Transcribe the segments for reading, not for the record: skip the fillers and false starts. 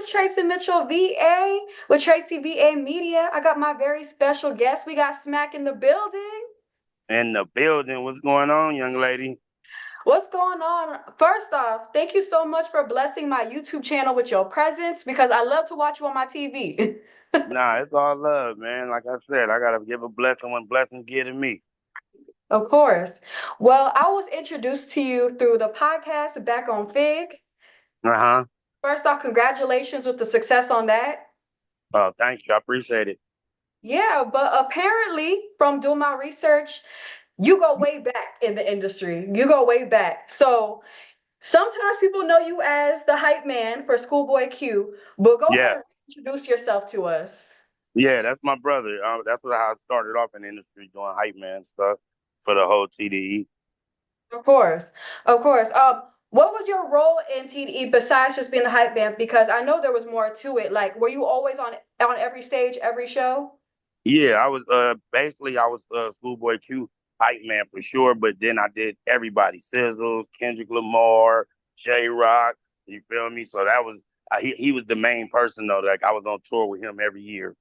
is Tracy Mitchell, VA, with Tracy VA Media. I got my very special guest. We got Smac in the building. In the building. What's going on, young lady? What's going on? First off, thank you so much for blessing my YouTube channel with your presence because I love to watch you on my TV. Nah, it's all love, man. Like I said, I gotta give a blessing when blessings get to me. Of course. Well, I was introduced to you through the podcast back on Figg. Uh-huh. First off, congratulations with the success on that. Oh, thank you. I appreciate it. Yeah, but apparently, from doing my research, you go way back in the industry. You go way back. So sometimes people know you as the hype man for Schoolboy Q, but go ahead Yeah. and introduce yourself to us. Yeah, that's my brother. That's what how I started off in the industry doing hype man stuff for the whole TDE. Of course, of course. What was your role in TDE besides just being the hype man? Because I know there was more to it. Like, were you always on every stage, every show? Yeah, I was basically I was Schoolboy Q hype man for sure, but then I did everybody, Sizzles, Kendrick Lamar, J Rock, you feel me? So that was he was the main person though. Like I was on tour with him every year.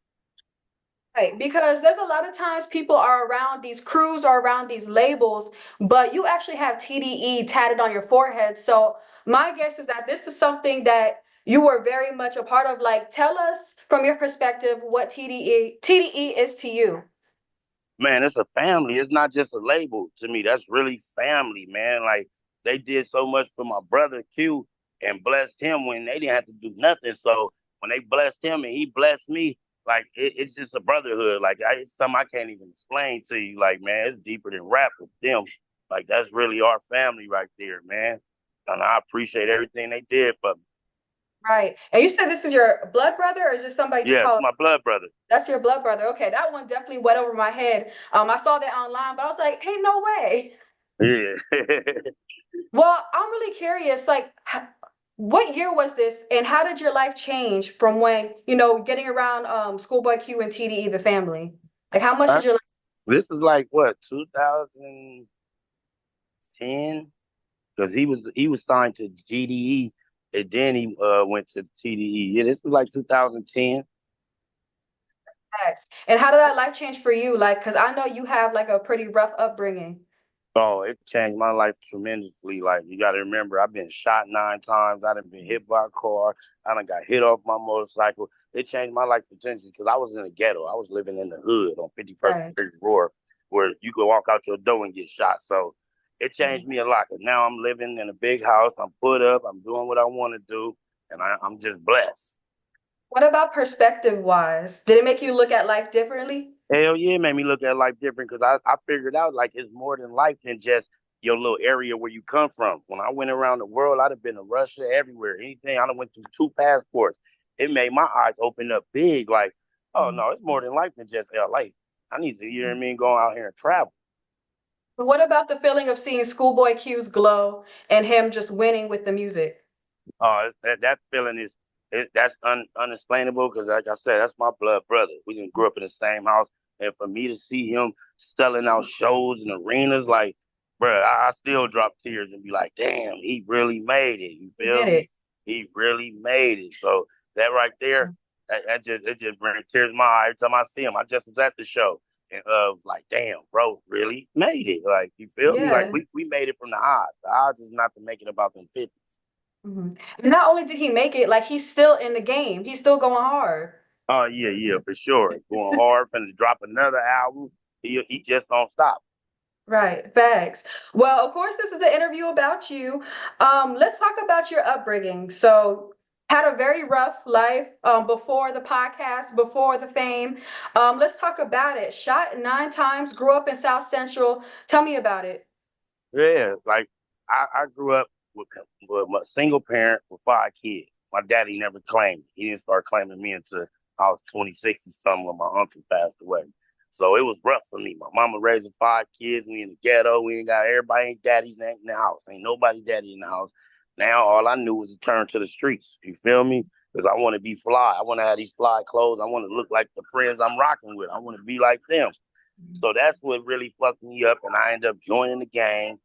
Right, because there's a lot of times people are around these crews or around these labels, but you actually have TDE tatted on your forehead. So my guess is that this is something that you were very much a part of. Like, tell us from your perspective what TDE is to you. Man, it's a family. It's not just a label to me. That's really family, man. Like they did so much for my brother Q and blessed him when they didn't have to do nothing. So when they blessed him and he blessed me, like it's just a brotherhood. Like it's something I can't even explain to you. Like man, it's deeper than rap with them. Like that's really our family right there, man. And I appreciate everything they did for me. Right. And you said this is your blood brother, or is this somebody just Yeah, it's called? my blood brother. That's your blood brother. Okay, that one definitely went over my head. I saw that online, but I was like, ain't no way. Yeah. Well, I'm really curious, like, what year was this, and how did your life change from when, getting around Schoolboy Q and TDE, the family? Like, how much Huh? did your life? This is like what, 2010? Because he was signed to GDE and then he went to TDE. Yeah, this was like 2010. Next? And how did that life change for you? Like, because I know you have like a pretty rough upbringing. Oh, it changed my life tremendously. Like you got to remember, I've been shot 9 times. I done been hit by a car. I done got hit off my motorcycle. It changed my life tremendously because I was in the ghetto. I was living in the hood on 51st Right. Street Roar, where you could walk out your door and get shot. So it changed me a lot. Cause now I'm living in a big house. I'm put up. I'm doing what I want to do, and I'm just blessed. What about perspective wise? Did it make you look at life differently? Hell yeah, it made me look at life different because I figured out like it's more than life than just your little area where you come from. When I went around the world, I'd have been to Russia, everywhere, anything. I done went through 2 passports. It made my eyes open up big. Like, oh Mhm. no, it's more than life than just LA. I need to, you know what I mean, go out here and travel. But what about the feeling of seeing Schoolboy Q's glow and him just winning with the music? That feeling is that's unexplainable because, like I said, that's my blood brother. We didn't grow up in the same house, and for me to see him selling out shows and arenas, like, bro, I still drop tears and be like, damn, he really made it. You He feel did it. me? He really made it. So that right there, that just brings tears to my eye every time I see him. I just was at the show. And like, damn, bro, really made it. Like, you feel me? Like Yeah. we made it from the odds. The odds is not to make it about them 50s. Mhm. And not only did he make it, like he's still in the game. He's still going hard. Oh yeah, yeah, for sure. Going hard, finna drop another album. He just don't stop. Right, facts. Well, of course, this is an interview about you. Let's talk about your upbringing. So, had a very rough life before the podcast, before the fame. Let's talk about it. Shot 9 times, grew up in South Central. Tell me about it. Yeah, like I grew up with a single parent with 5 kids. My daddy never claimed me. He didn't start claiming me until I was 26 or something when my uncle passed away. So it was rough for me. My mama raising 5 kids. We in the ghetto. We ain't got everybody ain't daddy's in the house. Ain't nobody daddy in the house. Now all I knew was to turn to the streets. You feel me? Because I want to be fly. I want to have these fly clothes. I want to look like the friends I'm rocking with. I want to be like them. So that's what really fucked me up, and I ended up joining the gang.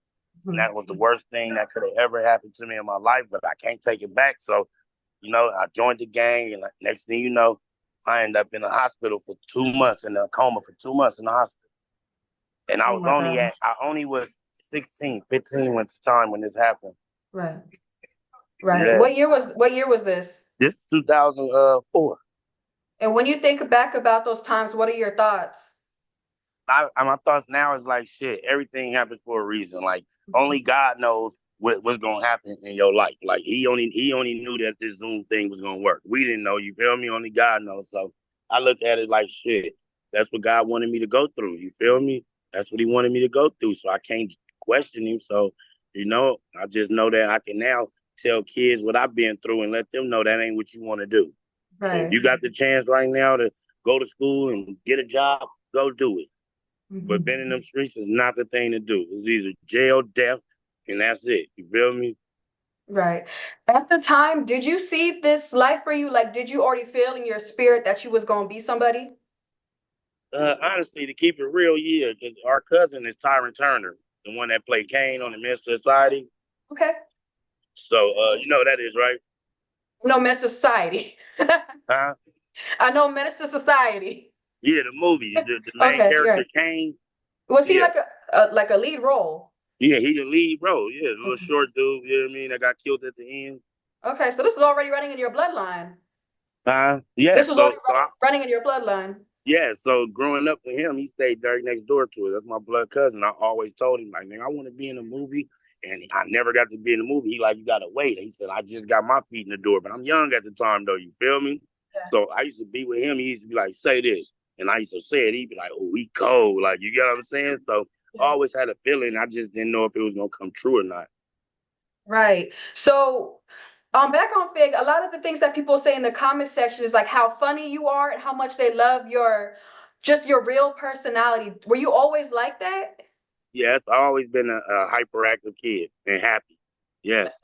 And Mhm. that was the worst thing that could have ever happened to me in my life, but I can't take it back. So You know, I joined the gang, and like, next thing you know, I ended up in the hospital for 2 months, in a coma for 2 months in the hospital. And Oh my God. I only was 16, 15 when the time when this happened. Right. Right. Yeah, What year was this? this 2004. And when you think back about those times, what are your thoughts? My thoughts now is like shit. Everything happens for a reason. Like only God knows what's gonna happen in your life. Like he only knew that this Zoom thing was gonna work. We didn't know. You feel me? Only God knows. So I looked at it like shit. That's what God wanted me to go through. You feel me? That's what He wanted me to go through. So I can't question Him. So I just know that I can now tell kids what I've been through and let them know that ain't what you want to do. So if Right. you got the chance right now to go to school and get a job, go do it. But being in them Mhm. streets is not the thing to do. It's either jail, death, and that's it. You feel me? Right. At the time, did you see this life for you? Like, did you already feel in your spirit that you was gonna be somebody? Honestly, to keep it real, yeah, 'cause our cousin is Tyron Turner, the one that played Kane on the Men's Society. Okay. So you know who that is, right? No, Menace to Society. Huh? I know Menace to Society. Yeah, the movie, the main Okay, you're character right. Kane. Was he Yeah, like a lead role? yeah, he the lead role. Yeah, the little Okay. short dude. You know what I mean? That got killed at the end. Okay, so this is already running in your bloodline. Huh? Yeah. This was already So running in your bloodline. yeah, so growing up with him, he stayed right next door to us. That's my blood cousin. I always told him, like, man, I want to be in a movie. And I never got to be in the movie. He like, you gotta wait. He said, I just got my feet in the door. But I'm young at the time though, you feel me? Yeah. So I used to be with him. He used to be like, say this. And I used to say it. He'd be like, oh, he cold. Like, you get what I'm saying? So I Yeah. always had a feeling. I just didn't know if it was gonna come true or not. Right. So, back on Fig, a lot of the things that people say in the comment section is like how funny you are and how much they love just your real personality. Were you always like that? Yes, I've always been a hyperactive kid and happy. Yes,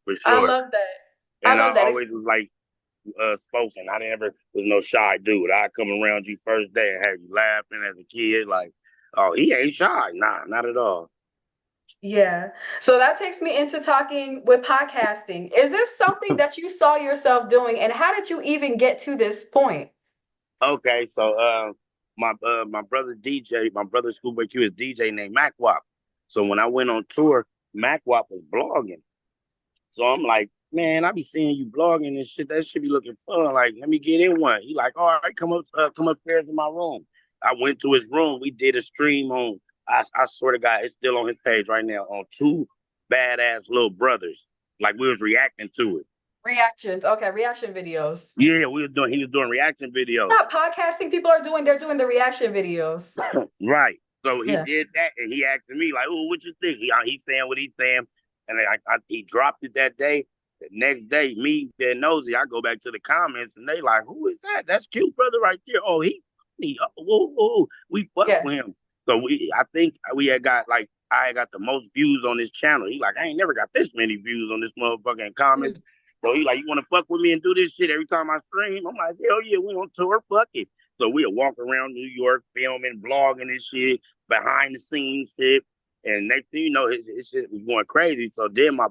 for I sure. love that. I And I love that. always was like spoken. I never was no shy dude. I come around you first day and have you laughing as a kid, like, oh, he ain't shy. Nah, not at all. Yeah. So that takes me into talking with podcasting. Is this something that you saw yourself doing, and how did you even get to this point? Okay, so my brother DJ, my brother Schoolboy Q is DJ named MacWop. So when I went on tour, MacWop was blogging. So I'm like, man, I be seeing you blogging and shit. That should be looking fun. Like, let me get in one. He like, all right, come upstairs in my room. I went to his room. We did a stream on. I swear to God, it's still on his page right now on two badass little brothers. Like we was reacting to it. Reactions. Okay, reaction videos. Yeah, we was doing. He was doing reaction videos. Not podcasting people are doing, they're doing the reaction videos. Right. So he Yeah. did that, and he asked me like, "Oh, what you think?" He's saying what he's saying, and he dropped it that day. The next day, me being nosy, I go back to the comments, and they like, "Who is that? That's cute brother right there. Oh, he funny. Oh, whoa, whoa. We fuck Yeah. with him." So I think we had got like I had got the most views on this channel. He like, I ain't never got this many views on this motherfucking comments. So he like, you want to fuck with me and do this shit every time I stream? I'm like, hell yeah, we on tour, fuck it. So we'll walk around New York filming, blogging and shit, behind the scenes shit. And next thing you know, his shit was going crazy. So then my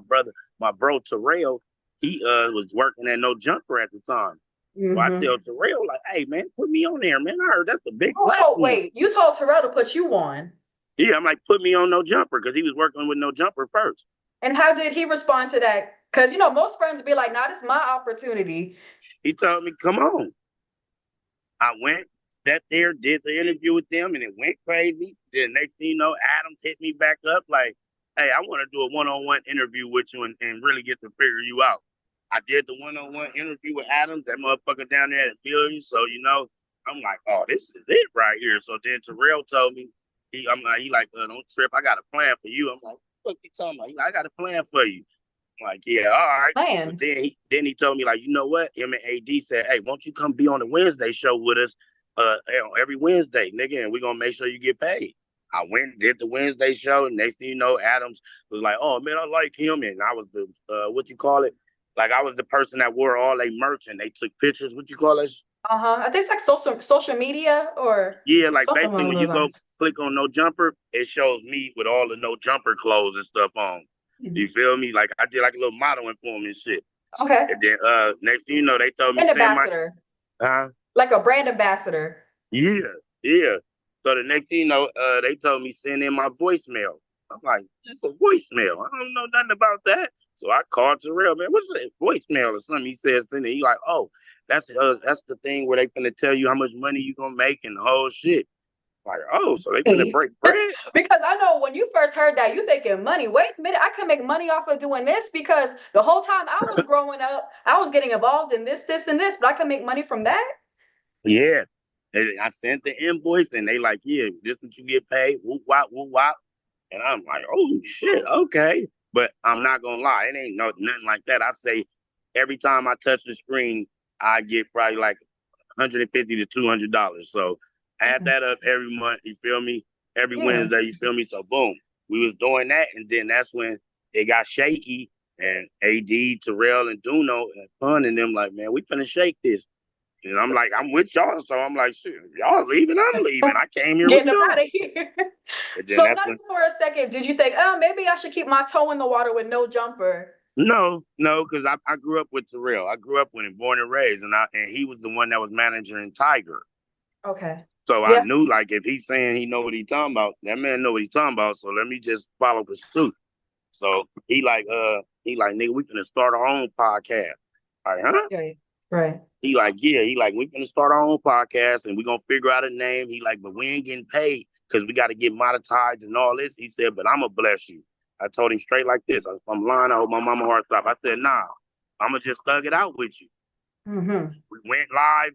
bro Terrell, he was working at No Jumper at the time. So I Hmm. tell Terrell, like, hey man, put me on there, man. I heard that's a big platform. Wait, you told Terrell to put you on. Yeah, I'm like, put me on No Jumper because he was working with No Jumper first. And how did he respond to that? Because, most friends be like, nah, this is my opportunity. He told me, come on. I went, sat there, did the interview with them, and it went crazy. Then next thing you know, Adams hit me back up like, hey, I want to do a one-on-one interview with you and really get to figure you out. I did the one-on-one interview with Adams, that motherfucker down there at Billion. So, I'm like, oh, this is it right here. So then Terrell told me, he like, don't trip. I got a plan for you. I'm like, what you talking about? He like, I got a plan for you. Like, yeah, all right. But Plan. then he told me, like, you know what? Him and AD said, hey, won't you come be on the Wednesday show with us every Wednesday, nigga, and we're gonna make sure you get paid. I went, did the Wednesday show, and next thing you know, Adams was like, oh man, I like him. And I was the what you call it? Like I was the person that wore all they merch and they took pictures, what you call it? Uh-huh. I think it's like social media or Yeah, like something basically along when those you go lines. click on No Jumper, it shows me with all the No Jumper clothes and stuff on. Mhm. You feel me? Like I did like a little modeling for him and shit. Okay. And then next thing you know, they told me Brand send my ambassador. huh? Like a brand ambassador. Yeah, yeah. So the next thing you know, they told me send in my voicemail. I'm like, it's a voicemail. I don't know nothing about that. So I called Terrell, man, what's that voicemail or something? He said send it. He like, oh, that's the thing where they finna tell you how much money you gonna make and the whole shit. Like, oh, so they finna break bread? Because I know when you first heard that, you thinking money. Wait a minute, I can make money off of doing this because the whole time I was growing up, I was getting involved in this, and this, but I can make money from that. Yeah. And I sent the invoice and they like, yeah, this what you get paid. Whoop wop, whoop wop. And I'm like, oh shit, okay. But I'm not gonna lie, it ain't nothing like that. I say every time I touch the screen, I get probably like 150 to $200. So add Okay. that up every month. You feel me? Every Yeah. Wednesday. You feel me? So boom, we was doing that, and then that's when it got shaky. And AD, Terrell, and Duno and Pun and them like, man, we finna shake this. And I'm like, I'm with y'all, so I'm like, shit, y'all leaving, I'm leaving. I came here with Getting up out y'all. of here. And then So that's not when even for a second did you think, oh, maybe I should keep my toe in the water with no jumper. no, because I grew up with Terrell. I grew up with him, born and raised, and he was the one that was managing Tiger. Okay. So I Yeah. knew like if he's saying he know what he's talking about, that man know what he's talking about. So let me just follow the suit. So he like, nigga, we finna start our own podcast. Like, huh? Right. Right. He like, yeah, he like, we finna start our own podcast and we gonna figure out a name. He like, but we ain't getting paid because we got to get monetized and all this. He said, but I'm gonna bless you. I told him straight like this. If I'm lying, I hope my mama heart stop. I said, nah, I'm gonna just thug it out with you. Mm-hmm. We went live.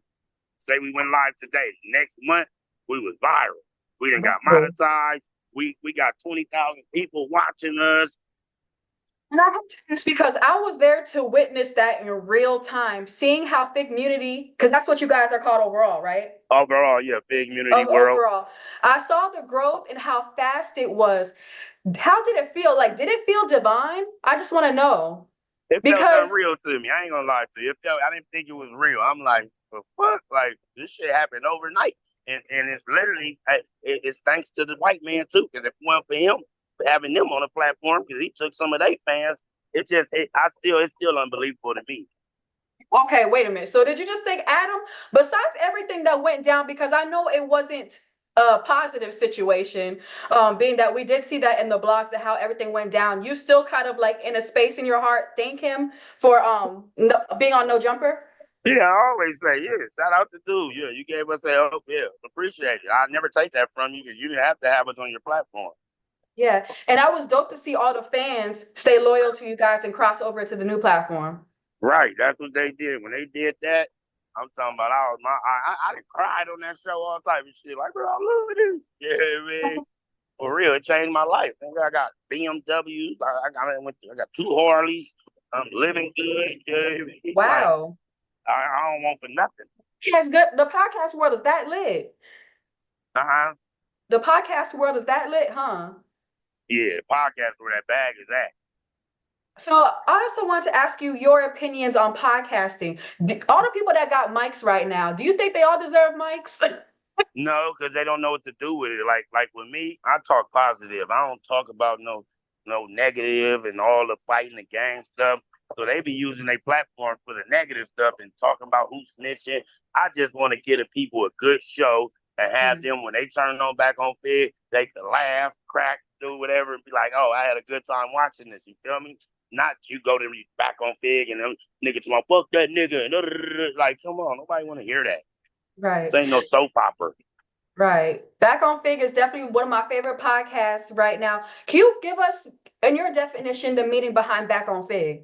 Say we went live today. Next month, we was viral. We done got Wow. monetized. We got 20,000 people watching us. And I have to ask because I was there to witness that in real time, seeing how Fig Community, because that's what you guys are called overall, right? Overall, yeah, big community Of world. overall. I saw the growth and how fast it was. How did it feel? Like, did it feel divine? I just want to know. It felt Because unreal to me. I ain't gonna lie to you. I didn't think it was real. I'm like, the fuck? Like, this shit happened overnight. And it's literally, it's thanks to the white man too. Because if it weren't for him, having them on the platform, because he took some of their fans, it's still unbelievable to me. okay, wait a minute. So did you just think Adam, besides everything that went down, because I know it wasn't a positive situation, being that we did see that in the blogs and how everything went down, you still kind of like in a space in your heart thank him for being on No Jumper? Yeah, I always say, yeah, shout out to dude. Yeah, you gave us a help. Yeah, appreciate it. I never take that from you because you didn't have to have us on your platform. Yeah. And I was dope to see all the fans stay loyal to you guys and cross over to the new platform. Right, that's what they did. When they did that, I'm talking about I done cried on that show all type of shit. Like, bro, I love this. Yeah, man. For real, it changed my life. I got BMWs. I got two Harleys. I'm living good. Yeah, like Wow. I don't want for nothing. That's good. The podcast world is that lit. Uh-huh. The podcast world is that lit, huh? Yeah, podcast where that bag is at. So I also want to ask you your opinions on podcasting. All the people that got mics right now, do you think they all deserve mics? No, because they don't know what to do with it. Like with me, I talk positive. I don't talk about no negative and all the fighting the gang stuff. So they be using their platform for the negative stuff and talking about who's snitching. I just want to give the people a good show and have Mm, them when they turn on back on Fig, they can laugh, crack, do whatever, and be like, "Oh, I had a good time watching this." You feel me? Not you go to back on Fig and them niggas to fuck that nigga and like, come on, nobody want to hear that. This right, ain't no soap opera. right. Back on Fig is definitely one of my favorite podcasts right now. Can you give us, in your definition, the meaning behind Back on Fig?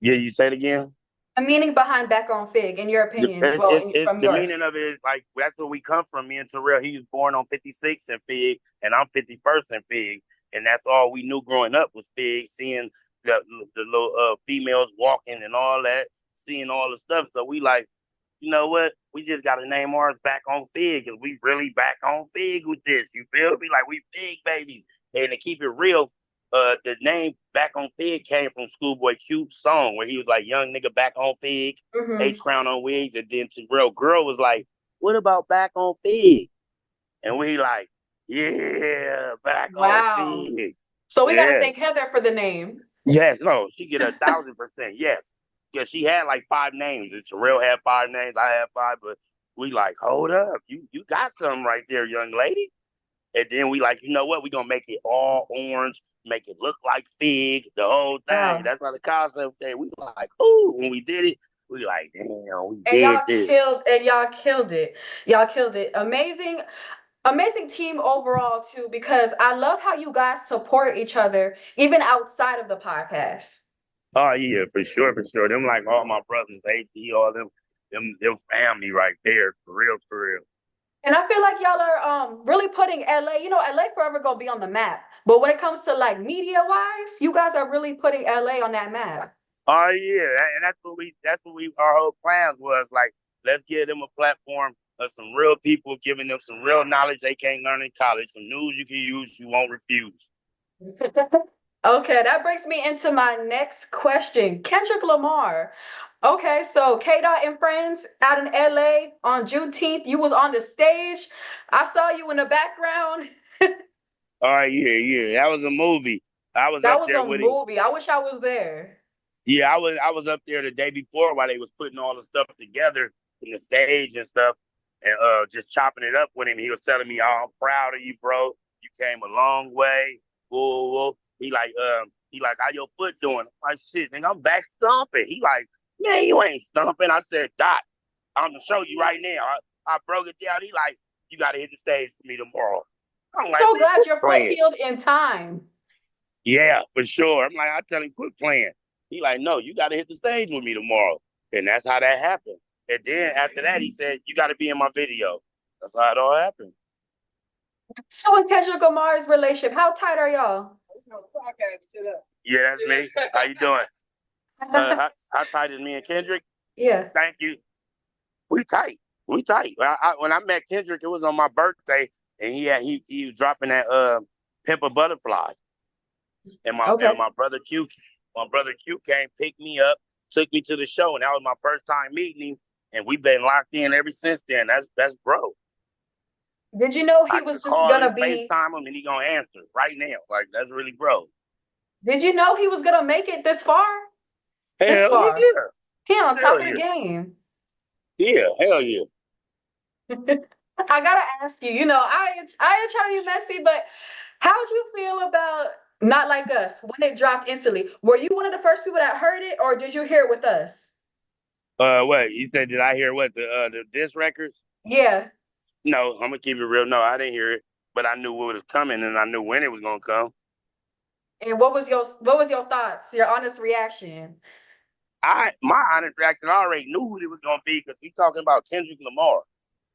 Yeah, you say it again. The meaning behind Back on Fig, in your opinion, from The yours. meaning of it is like that's where we come from. Me and Terrell, he was born on 56 and Fig, and I'm 51st and Fig, and that's all we knew growing up was Fig, seeing the little females walking and all that, seeing all the stuff. So we like, you know what? We just got to name ours Back on Fig, and we really back on Fig with this. You feel me? Like we Fig babies, and to keep it real, the name Back on Fig came from Schoolboy Q's song where he was like, "Young nigga back on Fig." H Hmm. Crown on wigs, and then Terrell Girl was like, "What about back on Fig?" And we like, "Yeah, back on Wow. Fig." So we got to Yeah, thank Heather for the name. Yes, no, she get 1,000%. Yes, because she had like 5 names. And Terrell had 5 names. I had 5, but we like, hold up, you got something right there, young lady. And then we like, you know what? We gonna make it all orange, make it look like Figg, the whole thing. Wow. That's why the concept thing. We like, ooh, when we did it, we like, damn, we And did y'all this. killed and y'all killed it. Y'all killed it. Amazing, amazing team overall too, because I love how you guys support each other even outside of the podcast. Oh yeah, for sure, for sure. Them like all my brothers, AD, all them family right there, for real, for real. And I feel like y'all are really putting LA, LA forever gonna be on the map. But when it comes to like media wise, you guys are really putting LA on that map. Oh yeah, and that's what we our whole plans was like. Let's give them a platform of some real people, giving them some real knowledge they can't learn in college, some news you can use, you won't refuse. Okay, that brings me into my next question. Kendrick Lamar. Okay, so K Dot and Friends out in LA on Juneteenth. You was on the stage. I saw you in the background. Oh yeah, yeah, that was a movie. I was That up was there a with him. movie. I wish I was there. Yeah, I was up there the day before while they was putting all the stuff together in the stage and stuff, and just chopping it up with him. He was telling me, "Oh, I'm proud of you, bro. You came a long way." Whoa, whoa. He like, how your foot doing? I'm like, shit, nigga, I'm back stomping. He like, man, you ain't stomping. I said, Doc, I'm gonna show you right now. I broke it down. He like, you gotta hit the stage for me tomorrow. I'm like, So man, glad quit your foot playing. healed in time. Yeah, for sure. I'm like, I tell him, quit playing. He like, no, you got to hit the stage with me tomorrow. And that's how that happened. And then after that, he said, you got to be in my video. That's how it all happened. So in Kendrick Lamar's relationship, how tight are y'all? Yeah, that's me. How you doing? How tight is me and Kendrick? Yeah. Thank you. We tight. We tight. When I met Kendrick, it was on my birthday, and he was dropping that Pimp a Butterfly. And my Okay. and my brother Q came, picked me up, took me to the show, and that was my first time meeting him. And we've been locked in ever since then. That's bro. Did you know he I can was just call him, gonna be? FaceTime him, and he gonna answer right now. Like that's really bro. Did you know he was gonna make it this far? This Hell far. yeah, He on top hell of the yeah, game. yeah, hell yeah. I gotta ask you. I ain't trying to be messy, but how'd you feel about Not Like Us when it dropped instantly? Were you one of the first people that heard it, or did you hear it with us? What you said? Did I hear what the disc records? Yeah. No, I'm gonna keep it real. No, I didn't hear it, but I knew what was coming, and I knew when it was gonna come. And what was your thoughts? Your honest reaction? My honest reaction, I already knew who it was gonna be because we talking about Kendrick Lamar.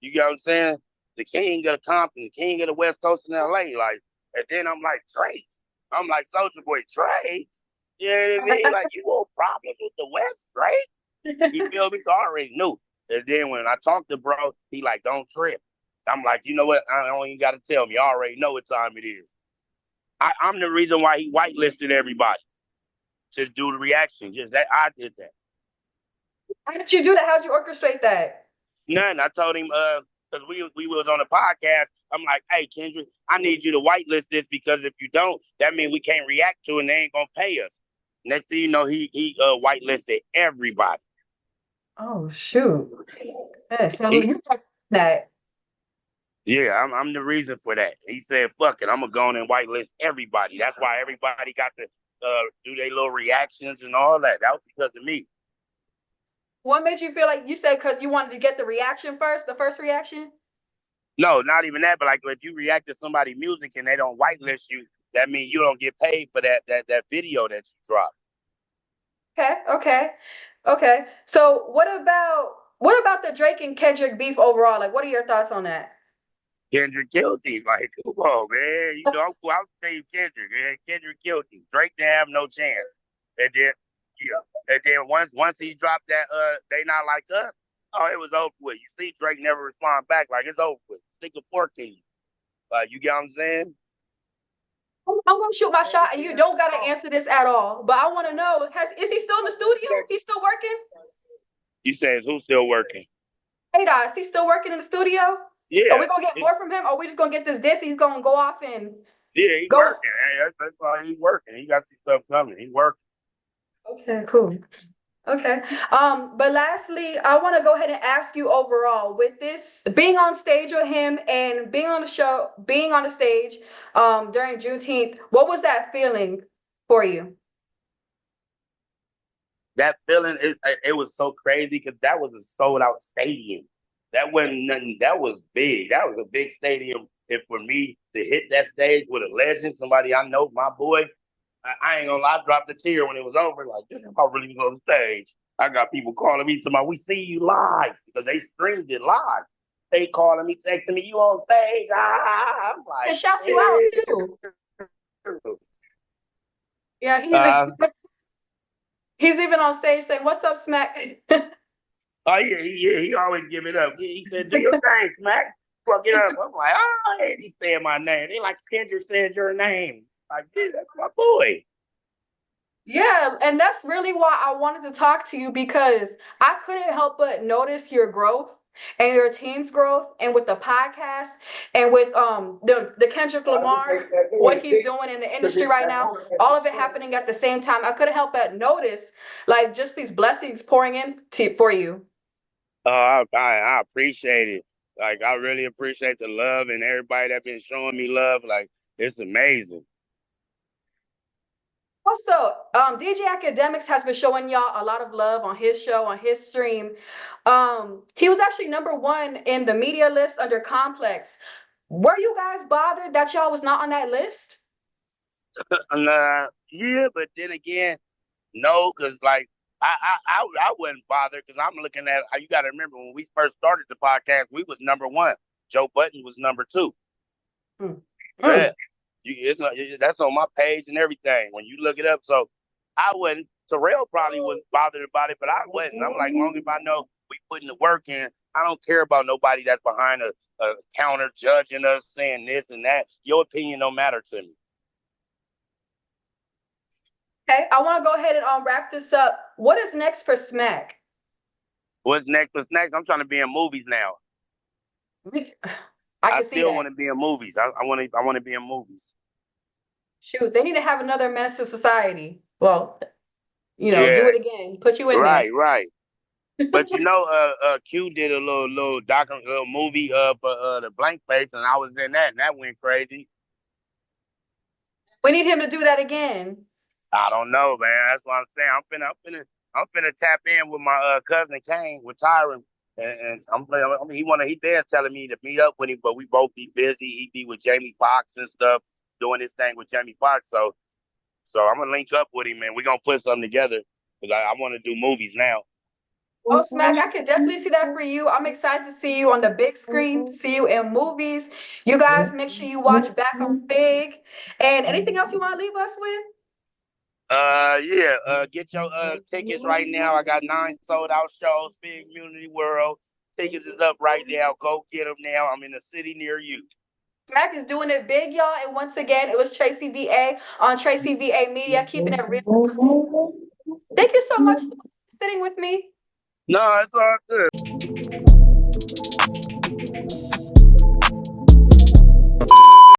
You get what I'm saying? The king of the Compton, the king of the West Coast in LA. Like, and then I'm like, Drake. I'm like, Soldier Boy, Drake. You know what I mean? Like, you want problems with the West, Drake? You feel me? So I already knew. And then when I talked to bro, he like, don't trip. I'm like, you know what? I don't even gotta tell me. I already know what time it is. I'm the reason why he whitelisted everybody to do the reaction. Just that I did that. How did you do that? How'd you orchestrate that? None. I told him because we was on a podcast. I'm like, hey Kendrick, I need you to whitelist this because if you don't, that means we can't react to it and they ain't gonna pay us. Next thing you know, he whitelisted everybody. Oh shoot. Yeah, so He you got that. Yeah, I'm the reason for that. He said, fuck it, I'm gonna go on and whitelist everybody. That's why everybody got to do their little reactions and all that. That was because of me. What made you feel like you said because you wanted to get the reaction first, the first reaction? No, not even that, but like if you react to somebody's music and they don't whitelist you, that means you don't get paid for that video that you drop. Okay, okay, okay. So what about the Drake and Kendrick beef overall? Like, what are your thoughts on that? Kendrick killed him. Like, come on, man. You know, I'll tell you Kendrick, man. Kendrick killed him. Drake didn't have no chance. And then, yeah. And then once he dropped that, they not like us. Oh, it was over with. You see, Drake never respond back. Like it's over with. Stick a fork in you. Like you get what I'm saying? I'm gonna shoot my shot, and you don't gotta answer this at all. But I want to know: is he still in the studio? He's still working? You says who's still working? Hey, Dot, is he still working in the studio? Are Yeah. we gonna get more from him? Or are we just gonna get this diss? He's gonna go off and. Yeah, he Go. working. Hey, that's why he's working. He got some stuff coming. He working. Okay, cool. Okay. But lastly, I want to go ahead and ask you overall with this being on stage with him and being on the show, being on the stage during Juneteenth, what was that feeling for you? That feeling, it was so crazy because that was a sold out stadium. That wasn't nothing. That was big. That was a big stadium. And for me to hit that stage with a legend, somebody I know, my boy, I ain't gonna lie, I dropped a tear when it was over. Like, this is how I really was on stage. I got people calling me to my, we see you live because they streamed it live. They calling me, texting me, you on stage. I'm And like, shouts you out yeah. too. Yeah, Uh, he's even on stage saying, "What's up, Smac?" oh yeah, he always give it up. He said, "Do your thing, Smac. Fuck it up." I'm like, oh, yeah, he's saying my name. They like Kendrick said your name. Like, yeah, that's my boy. Yeah, and that's really why I wanted to talk to you because I couldn't help but notice your growth and your team's growth and with the podcast and with the Kendrick Lamar, what he's doing in the industry right now, all of it happening at the same time. I couldn't help but notice like just these blessings pouring in for you. I appreciate it. Like, I really appreciate the love and everybody that been showing me love. Like, it's amazing. Also, DJ Academics has been showing y'all a lot of love on his show, on his stream. He was actually #1 in the media list under Complex. Were you guys bothered that y'all was not on that list? Yeah, but then again, no, because like I wasn't bothered because I'm looking at. You got to remember when we first started the podcast, we was #1. Joe Button was #2. Mm. Yeah, Mm. that's on my page and everything. When you look it up, so I wasn't. Terrell probably wasn't bothered about it, but I wasn't. I'm like, long as I know we putting the work in, I don't care about nobody that's behind a counter judging us, saying this and that. Your opinion don't matter to me. Okay, I want to go ahead and wrap this up. What is next for Smack? What's next? What's next? I'm trying to be in movies now. I I can see still that. want to be in movies. I want to be in movies. Shoot, they need to have another Menace to Society. Well, do Yeah, it again. Put you in there. right. But Q did a little movie for the Blank Face, and I was in that, and that went crazy. We need him to do that again. I don't know, man. That's what I'm saying. I'm finna tap in with my cousin Kane with Tyron, and he there's telling me to meet up with him, but we both be busy. He be with Jamie Foxx and stuff, doing this thing with Jamie Foxx. So I'm gonna link up with him, and we're gonna put something together because I want to do movies now. Oh, Smack, I could definitely see that for you. I'm excited to see you on the big screen, see you in movies. You guys make sure you watch back on Figg. And anything else you want to leave us with? Yeah, get your tickets right now. I got 9 sold out shows. Big Community World tickets is up right now. Go get them now. I'm in a city near you. Smack is doing it big, y'all. And once again, it was Tracy VA on Tracy VA Media, keeping it real. Thank you so much for sitting with me. No, it's all good.